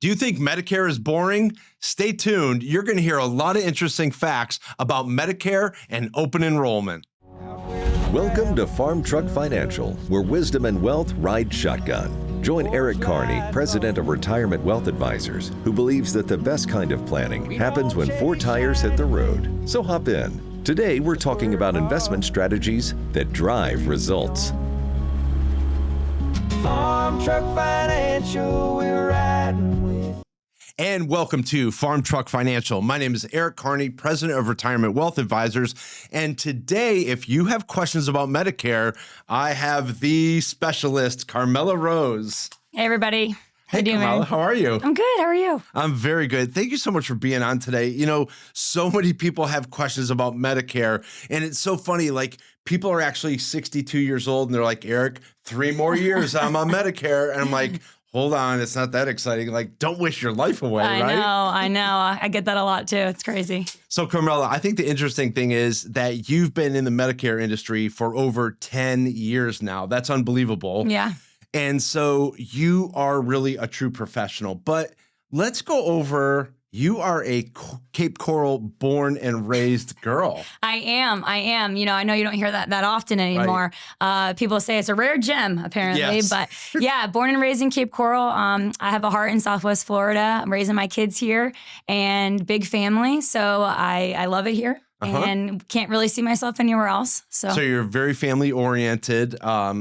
Do you think Medicare is boring? Stay tuned. You're going to hear a lot of interesting facts about Medicare and open enrollment. Welcome to Farm Truck Financial, where wisdom and wealth ride shotgun. Join Eric Kearney, president of Retirement Wealth Advisors, who believes that the best kind of planning happens when 4 tires hit the road. So hop in. Today, we're talking about investment strategies that drive results. Farm Truck Financial, we're riding with. And welcome to Farm Truck Financial. My name is Eric Kearney, president of Retirement Wealth Advisors. And today, if you have questions about Medicare, I have the specialist, Carmella Rose. Hey, everybody. Hey, Carmella, how are you? I'm good. How are you? I'm very good. Thank you so much for being on today. You know, so many people have questions about Medicare, and it's so funny. Like, people are actually 62 years old, and they're like, Eric, 3 more years, I'm on Medicare. And I'm like, hold on, it's not that exciting. Like, don't wish your life away, right? I know. I get that a lot, too. It's crazy. So, Carmella, I think the interesting thing is that you've been in the Medicare industry for over 10 years now. That's unbelievable. Yeah. And so you are really a true professional. But let's go over, you are a Cape Coral born and raised girl. I am. You know, I know you don't hear that often anymore. Right. People say it's a rare gem, apparently. Yes. But yeah, born and raised in Cape Coral. I have a heart in Southwest Florida. I'm raising my kids here and big family. So I love it here. And can't really see myself anywhere else. So you're very family oriented.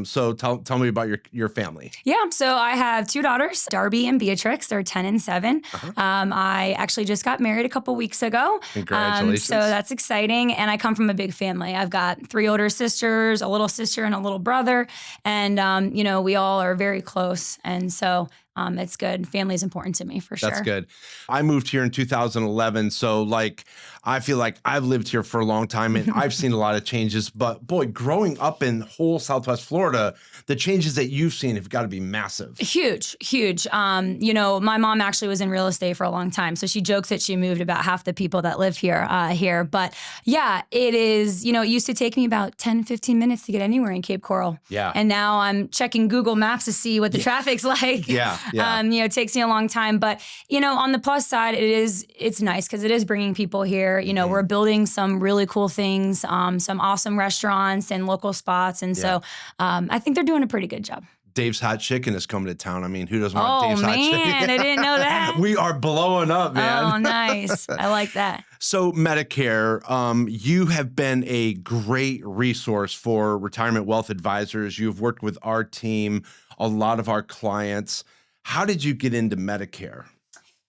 So tell me about your family. Yeah. So I have 2 daughters, Darby and Beatrix. They're 10 and 7. I actually just got married a couple weeks ago. Congratulations. So that's exciting. And I come from a big family. I've got 3 older sisters, a little sister, and a little brother. And, you know, we all are very close. And so it's good. Family is important to me for sure. That's good. I moved here in 2011. So like, I feel like I've lived here for a long time and I've seen a lot of changes, but boy, growing up in whole Southwest Florida, the changes that you've seen have got to be massive. Huge. You know, my mom actually was in real estate for a long time. So she jokes that she moved about half the people that live here. But yeah, it is, you know, it used to take me about 10, 15 minutes to get anywhere in Cape Coral. Yeah. And now I'm checking Google Maps to see what the traffic's like. Yeah. You know, it takes me a long time. But, you know, on the plus side, it's nice because it is bringing people here. You know, we're building some really cool things, some awesome restaurants and local spots. And so I think they're doing a pretty good job. Dave's Hot Chicken is coming to town. I mean, who doesn't want Dave's Hot Chicken? Oh, man, I didn't know that. We are blowing up, man. Oh, nice. I like that. So Medicare, you have been a great resource for retirement wealth advisors. You've worked with our team, a lot of our clients. How did you get into Medicare?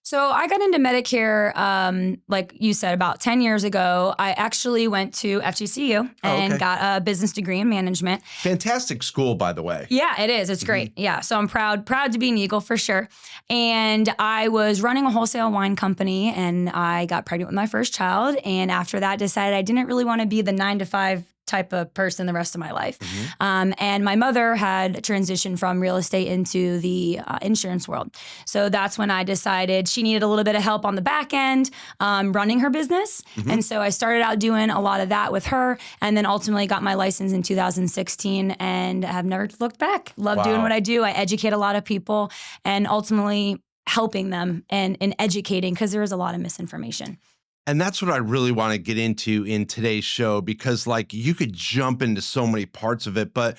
So I got into Medicare, like you said, about 10 years ago. I actually went to FGCU and got a business degree in management. Fantastic school, by the way. Yeah, it is. It's great. Yeah. So I'm proud to be an Eagle for sure. And I was running a wholesale wine company and I got pregnant with my first child. And after that, decided I didn't really want to be the 9-to-5 type of person the rest of my life. And my mother had transitioned from real estate into the insurance world. So that's when I decided she needed a little bit of help on the back end running her business. And so I started out doing a lot of that with her and then ultimately got my license in 2016 and have never looked back. Love doing what I do. I educate a lot of people and ultimately helping them and educating because there is a lot of misinformation. And that's what I really want to get into in today's show, because like you could jump into so many parts of it. But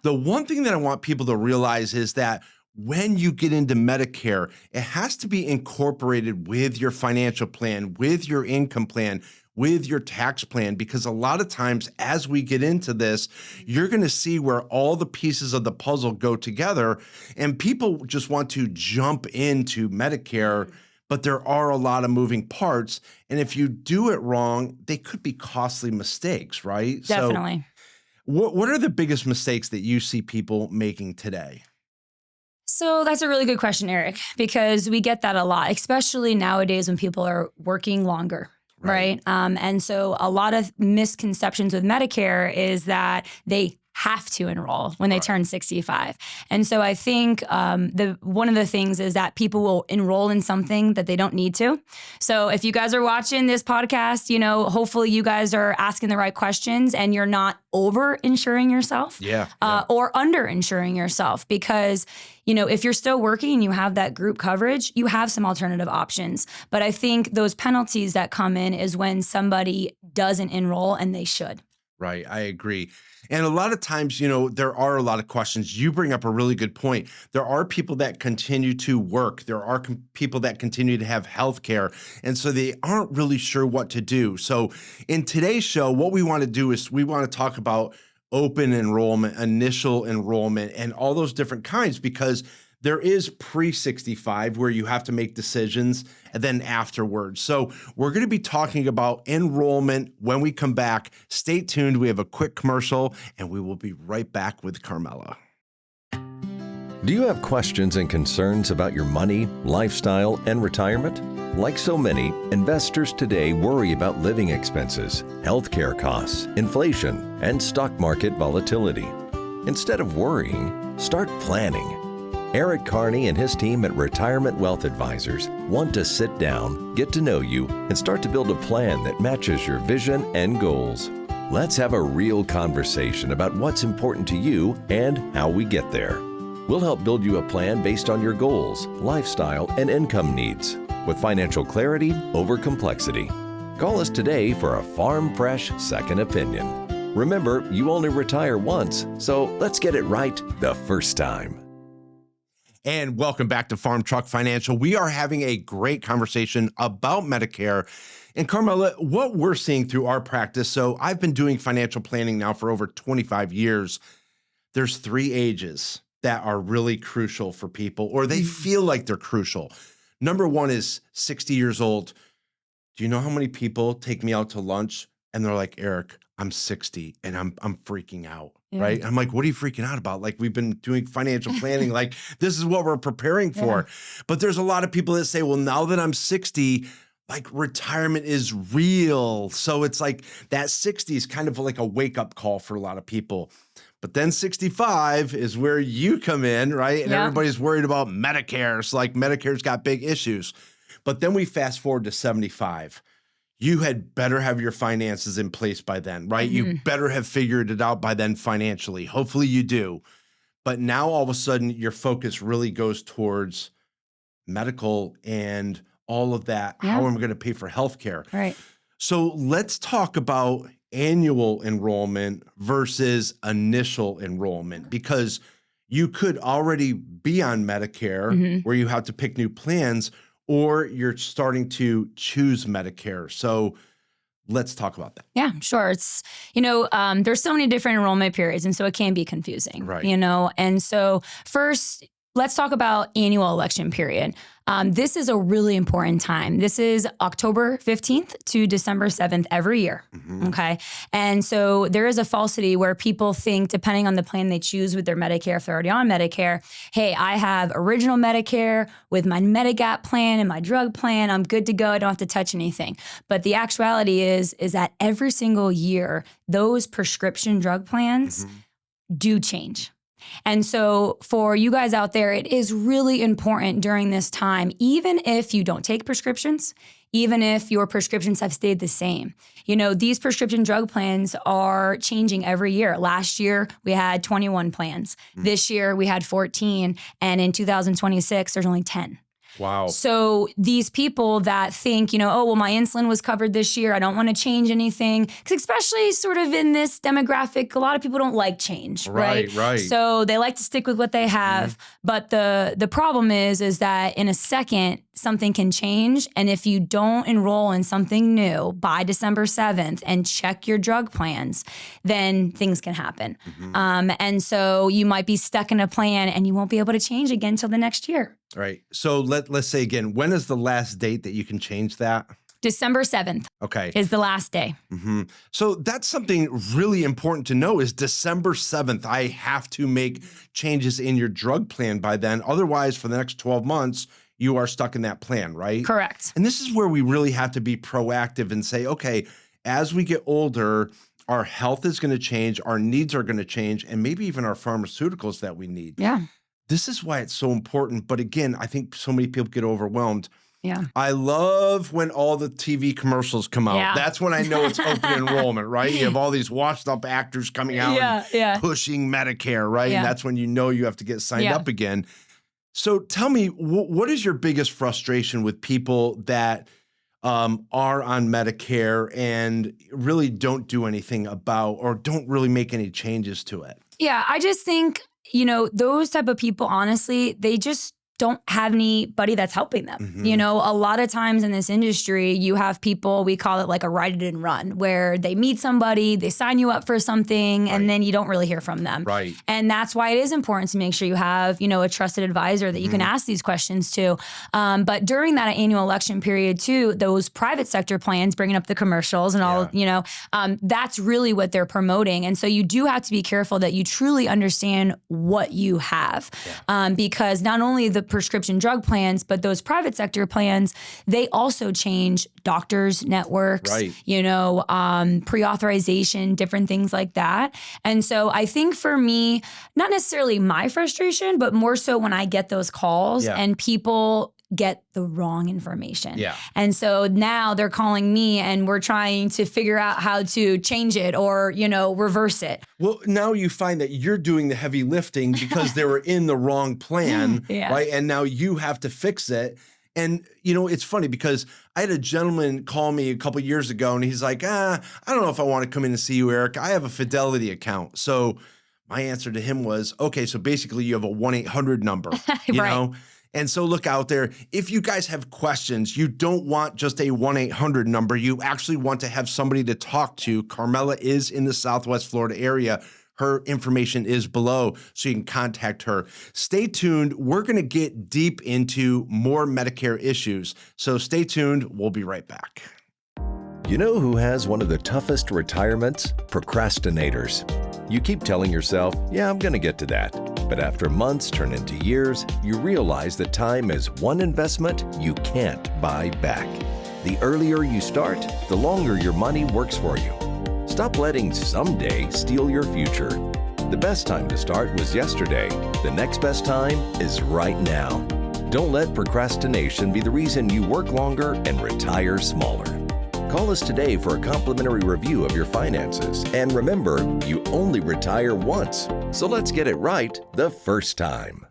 the one thing that I want people to realize is that when you get into Medicare, it has to be incorporated with your financial plan, with your income plan, with your tax plan, because a lot of times as we get into this, you're going to see where all the pieces of the puzzle go together. And people just want to jump into Medicare, but there are a lot of moving parts. And if you do it wrong, they could be costly mistakes, right? Definitely. So what are the biggest mistakes that you see people making today? So that's a really good question, Eric, because we get that a lot, especially nowadays when people are working longer. Right. And so a lot of misconceptions with Medicare is that they have to enroll when they turn 65. And so I think one of the things is that people will enroll in something that they don't need to. So if you guys are watching this podcast, hopefully you guys are asking the right questions and you're not over insuring yourself or under insuring yourself, because if you're still working and you have that group coverage, you have some alternative options. But I think those penalties that come in is when somebody doesn't enroll and they should. Right. I agree. And a lot of times, there are a lot of questions. You bring up a really good point. There are people that continue to work. There are people that continue to have health care. And so they aren't really sure what to do. So in today's show, what we want to do is we want to talk about open enrollment, initial enrollment, and all those different kinds, because there is pre-65 where you have to make decisions, and then afterwards. So we're going to be talking about enrollment when we come back. Stay tuned. We have a quick commercial, and we will be right back with Carmella. Do you have questions and concerns about your money, lifestyle, and retirement? Like so many, investors today worry about living expenses, healthcare costs, inflation, and stock market volatility. Instead of worrying, start planning. Eric Kearney and his team at Retirement Wealth Advisors want to sit down, get to know you, and start to build a plan that matches your vision and goals. Let's have a real conversation about what's important to you and how we get there. We'll help build you a plan based on your goals, lifestyle, and income needs, with financial clarity over complexity. Call us today for a farm fresh second opinion. Remember, you only retire once, so let's get it right the first time. And welcome back to Farm Truck Financial. We are having a great conversation about Medicare. And Carmella, what we're seeing through our practice, so I've been doing financial planning now for over 25 years. There's 3 ages that are really crucial for people, or they feel like they're crucial. Number 1 is 60 years old. Do you know how many people take me out to lunch and they're like, Eric, I'm 60 and I'm freaking out, right? I'm like, what are you freaking out about? Like, we've been doing financial planning. Like, this is what we're preparing for. But there's a lot of people that say, well, now that I'm 60, like, retirement is real. So it's like that 60 is kind of like a wake up call for a lot of people. But then 65 is where you come in, right? And everybody's worried about Medicare. So like Medicare's got big issues. But then we fast forward to 75. You had better have your finances in place by then, right? You better have figured it out by then financially. Hopefully you do. But now all of a sudden your focus really goes towards medical and all of that. How am I going to pay for healthcare? Right. So let's talk about annual enrollment versus initial enrollment, because you could already be on Medicare where you have to pick new plans, or you're starting to choose Medicare. So let's talk about that. Yeah, sure. It's, there's so many different enrollment periods, and so it can be confusing, right? And so first, let's talk about annual election period. This is a really important time. This is October 15th to December 7th every year, okay? And so there is a falsity where people think, depending on the plan they choose with their Medicare, if they're already on Medicare, hey, I have original Medicare with my Medigap plan and my drug plan. I'm good to go. I don't have to touch anything. But the actuality is that every single year, those prescription drug plans do change. And so for you guys out there, it is really important during this time, even if you don't take prescriptions, even if your prescriptions have stayed the same. These prescription drug plans are changing every year. Last year, we had 21 plans. This year, we had 14. And in 2026, there's only 10. Wow. So these people that think, oh, well, my insulin was covered this year, I don't want to change anything. Because especially sort of in this demographic, a lot of people don't like change, right? Right. So they like to stick with what they have. But the problem is that in a second, something can change. And if you don't enroll in something new by December 7th and check your drug plans, then things can happen. And so you might be stuck in a plan and you won't be able to change again until the next year. Right. So let's say again, when is the last date that you can change that? December 7th is the last day. So that's something really important to know is December 7th. I have to make changes in your drug plan by then. Otherwise, for the next 12 months, you are stuck in that plan, right? Correct. And this is where we really have to be proactive and say, okay, as we get older, our health is going to change, our needs are going to change, and maybe even our pharmaceuticals that we need. Yeah. This is why it's so important. But again, I think so many people get overwhelmed. Yeah. I love when all the TV commercials come out. Yeah. That's when I know it's open enrollment, right? You have all these washed up actors coming out and pushing Medicare, right? Yeah. And that's when you know you have to get signed Yeah. up again. So tell me, what is your biggest frustration with people that are on Medicare and really don't do anything about or don't really make any changes to it? Yeah, I just think, those type of people, honestly, they just don't have anybody that's helping them. Mhm. A lot of times in this industry, you have people, we call it like a ride it and run, where they meet somebody, they sign you up for something, Right. and then you don't really hear from them. Right. And that's why it is important to make sure you have, a trusted advisor that you can ask these questions to. But during that annual election period too, those private sector plans, bringing up the commercials and all, that's really what they're promoting. And so you do have to be careful that you truly understand what you have. Because not only the prescription drug plans, but those private sector plans, they also change doctors, networks, Right. Pre-authorization, different things like that. And so I think for me, not necessarily my frustration, but more so when I get those calls and people get the wrong information. Yeah. And so now they're calling me and we're trying to figure out how to change it or, reverse it. Well, now you find that you're doing the heavy lifting because they were in the wrong plan, Yeah. right? And now you have to fix it. And, it's funny because I had a gentleman call me a couple years ago and he's like, I don't know if I want to come in and see you, Eric. I have a Fidelity account. So my answer to him was, okay, so basically you have a 1-800 number, you Right. know? And so look out there. If you guys have questions, you don't want just a 1-800 number. You actually want to have somebody to talk to. Carmella is in the Southwest Florida area. Her information is below, so you can contact her. Stay tuned. We're going to get deep into more Medicare issues. So stay tuned. We'll be right back. You know who has one of the toughest retirements? Procrastinators. You keep telling yourself, yeah, I'm going to get to that. But after months turn into years, you realize that time is one investment you can't buy back. The earlier you start, the longer your money works for you. Stop letting someday steal your future. The best time to start was yesterday. The next best time is right now. Don't let procrastination be the reason you work longer and retire smaller. Call us today for a complimentary review of your finances. And remember, you only retire once. So let's get it right the first time.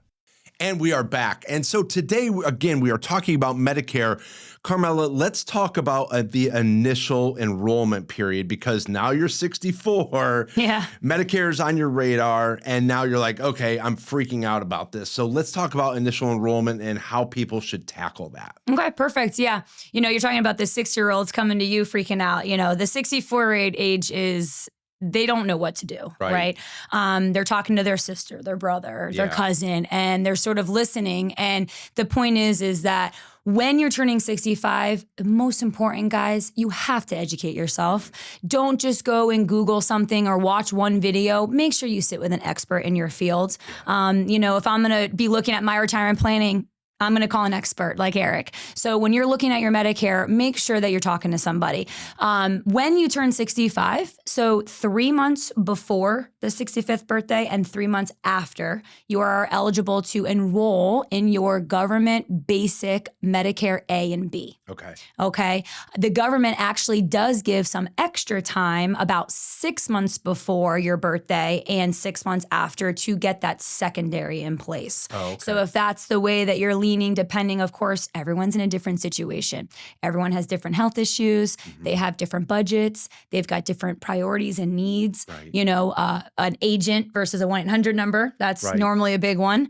And we are back. And so today, again, we are talking about Medicare. Carmella, let's talk about the initial enrollment period, because now you're 64. Yeah. Medicare is on your radar. And now you're like, okay, I'm freaking out about this. So let's talk about initial enrollment and how people should tackle that. Okay, perfect. Yeah. You're talking about the 6-year-olds coming to you freaking out. The 64 age is, they don't know what to do, right? They're talking to their sister, their brother, their cousin, and they're sort of listening. And the point is that when you're turning 65, the most important, guys, you have to educate yourself. Don't just go and Google something or watch one video. Make sure you sit with an expert in your field. If I'm going to be looking at my retirement planning, I'm going to call an expert like Eric. So when you're looking at your Medicare, make sure that you're talking to somebody. When you turn 65, so 3 months before the 65th birthday and 3 months after, you are eligible to enroll in your government basic Medicare A and B. Okay. The government actually does give some extra time, about 6 months before your birthday and 6 months after, to get that secondary in place. So if that's the way that you're leaning, depending, of course, everyone's in a different situation. Everyone has different health issues. They have different budgets. They've got different priorities and needs. An agent versus a 1-800 number, that's normally a big one.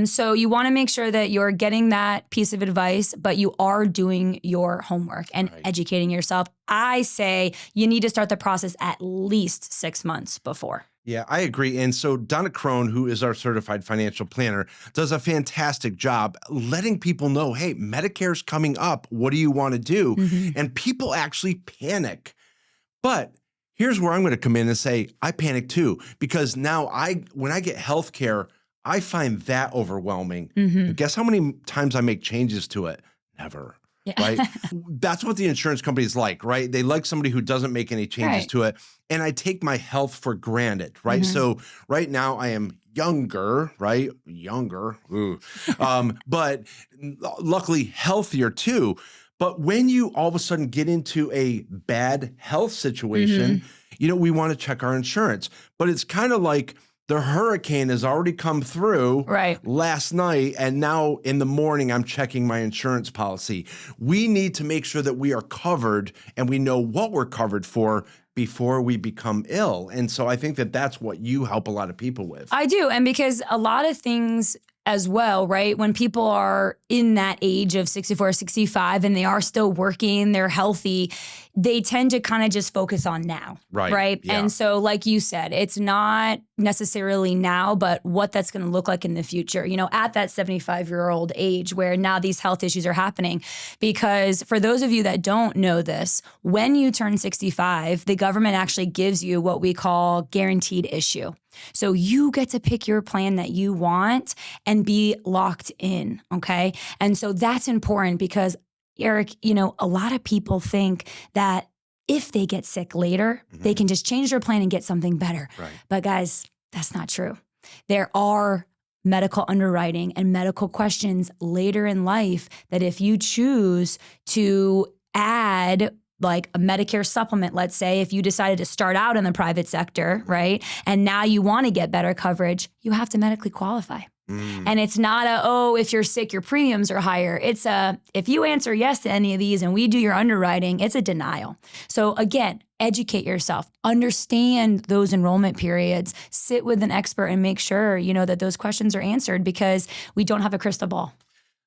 So you want to make sure that you're getting that piece of advice, but you are doing your homework and educating yourself. I say you need to start the process at least 6 months before. Yeah, I agree. And so Donna Crone, who is our certified financial planner, does a fantastic job letting people know, hey, Medicare's coming up. What do you want to do? And people actually panic. But here's where I'm going to come in and say, I panic too, because now when I get health care, I find that overwhelming. And guess how many times I make changes to it? Never. right? That's what the insurance companies like, right? They like somebody who doesn't make any changes Right. to it. And I take my health for granted, right? So right now I am younger, right? Younger, ooh. But luckily healthier too. But when you all of a sudden get into a bad health situation, we want to check our insurance. But it's kind of like the hurricane has already come through last night, and now in the morning, I'm checking my insurance policy. We need to make sure that we are covered and we know what we're covered for before we become ill. And so I think that that's what you help a lot of people with. I do. And because a lot of things as well, right? When people are in that age of 64, 65, and they are still working, they're healthy, they tend to kind of just focus on now. Right. Yeah. And so, like you said, it's not necessarily now, but what that's going to look like in the future, at that 75-year-old age where now these health issues are happening. Because for those of you that don't know this, when you turn 65, the government actually gives you what we call guaranteed issue. So you get to pick your plan that you want and be locked in, okay? And so that's important because, Eric, a lot of people think that if they get sick later, they can just change their plan and get something better. Right. But guys, that's not true. There are medical underwriting and medical questions later in life that if you choose to add like a Medicare supplement, let's say, if you decided to start out in the private sector, right? And now you want to get better coverage, you have to medically qualify. And it's not if you're sick, your premiums are higher. It's if you answer yes to any of these and we do your underwriting, it's a denial. So again, educate yourself, understand those enrollment periods, sit with an expert and make sure, that those questions are answered because we don't have a crystal ball.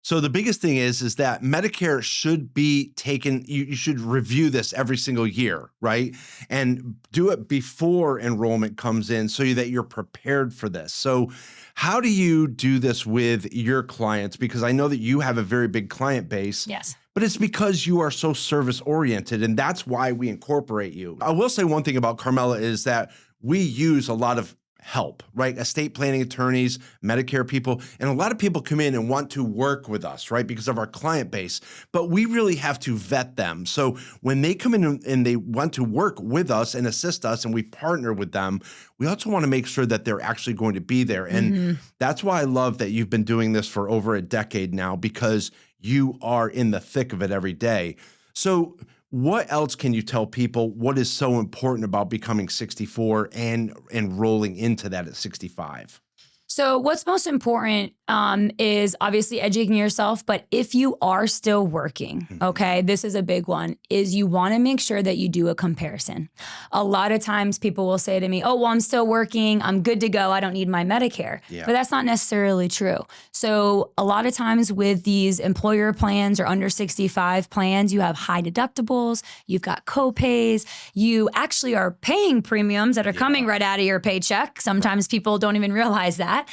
So the biggest thing is that Medicare should be taken, you should review this every single year, right? And do it before enrollment comes in so that you're prepared for this. So how do you do this with your clients? Because I know that you have a very big client base. Yes. But it's because you are so service oriented, and that's why we incorporate you. I will say one thing about Carmella is that we use a lot of help, right? Estate planning attorneys, Medicare people, and a lot of people come in and want to work with us, right? Because of our client base, but we really have to vet them. So when they come in and they want to work with us and assist us and we partner with them, we also want to make sure that they're actually going to be there. And that's why I love that you've been doing this for over a decade now, because you are in the thick of it every day. So what else can you tell people what is so important about becoming 64 and enrolling into that at 65? So what's most important is obviously educating yourself. But if you are still working, okay, this is a big one, is you want to make sure that you do a comparison. A lot of times people will say to me, oh, well, I'm still working. I'm good to go. I don't need my Medicare. Yeah. But that's not necessarily true. So a lot of times with these employer plans or under 65 plans, you have high deductibles, you've got co-pays, you actually are paying premiums that are coming right out of your paycheck. Sometimes people don't even realize that.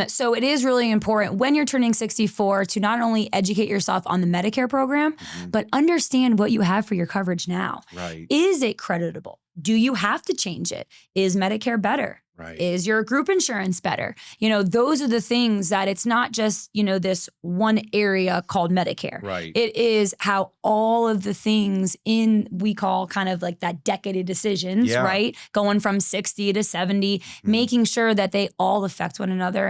So it is really important when you're turning 64 to not only educate yourself on the Medicare program, but understand what you have for your coverage now. Right. Is it creditable? Do you have to change it? Is Medicare better? Right. Is your group insurance better? Those are the things that it's not just, this one area called Medicare. Right. It is how all of the things we call kind of like that decade of decisions, right? Going from 60 to 70, making sure that they all affect one another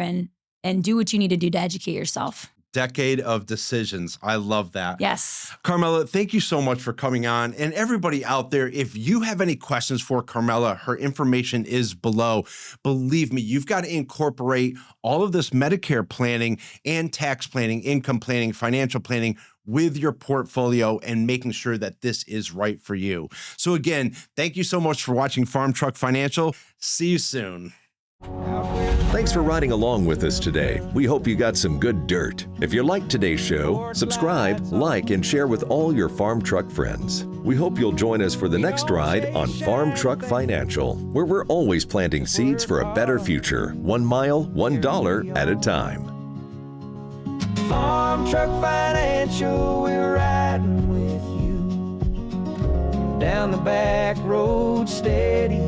and do what you need to do to educate yourself. Decade of decisions. I love that. Yes. Carmella, thank you so much for coming on. And everybody out there, if you have any questions for Carmella, her information is below. Believe me, you've got to incorporate all of this Medicare planning and tax planning, income planning, financial planning with your portfolio and making sure that this is right for you. So again, thank you so much for watching Farm Truck Financial. See you soon. Thanks for riding along with us today. We hope you got some good dirt. If you liked today's show, subscribe, like, and share with all your farm truck friends. We hope you'll join us for the next ride on Farm Truck Financial, where we're always planting seeds for a better future, 1 mile, $1 at a time. Farm Truck Financial, we're riding with you down the back road steady.